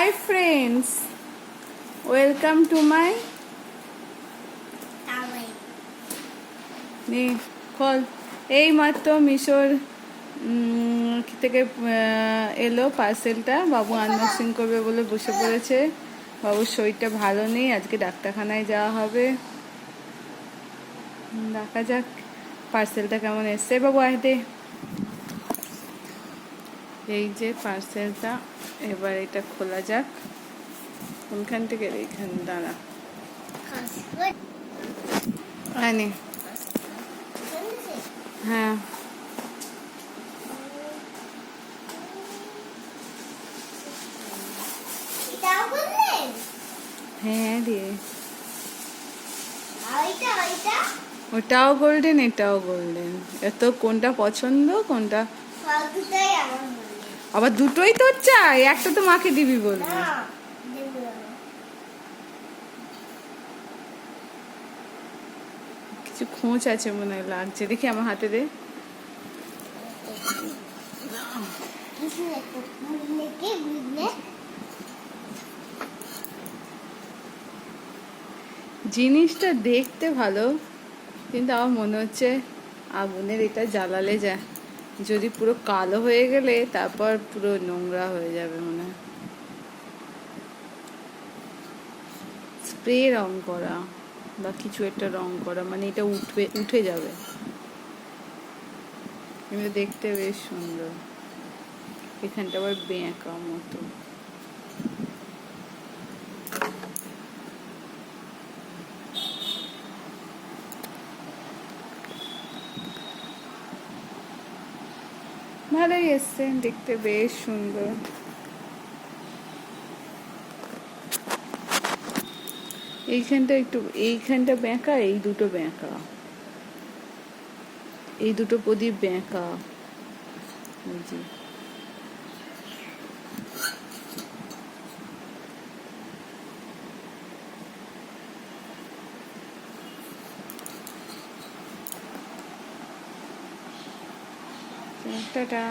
Hi friends, welcome to my call. এই মাত্র মিশোর থেকে এলো পার্সেলটা। বাবু আনবক্সিং করবে বলে বসে পড়েছে। বাবুর শরীরটা ভালো নেই, আজকে ডাক্তারখানায় যাওয়া হবে। দেখা যাক পার্সেলটা কেমন এসছে। বাবু আহতে, এই যে পার্সেলটা, এবার এটা খোলা যাক। কোনখান থেকে? এইখান দাঁড়া, আনি। হ্যাঁ, হ্যাঁ রে, ওটাও গোল্ডেন এটাও গোল্ডেন। এত কোনটা পছন্দ? কোনটা? আবার দুটোই তোর চাই? একটা তো মাকে দিবি বলবি। কিছু খোঁচ আছে মনে হয়, লাগছে। দেখি আমার হাতে দে। জিনিসটা দেখতে ভালো, কিন্তু আমার মনে হচ্ছে আগুনের এটা জ্বালালে যায়, যদি পুরো কালো হয়ে গেলে তারপর পুরো নোংরা হয়ে যাবে মনে হয়। স্প্রে রং করা বা কিছু একটা রং করা, মানে এটা উঠে যাবে। কিন্তু দেখতে বেশ সুন্দর। এখানটা আবার বেঁকা মতো। ভালোই এসছে, দেখতে বেশ সুন্দর। এইখানটা একটু, এইখানটা বেঁকা, এই দুটো বেঁকা, এই দুটো প্রদীপ বেঁকা। ওই যে টাটা।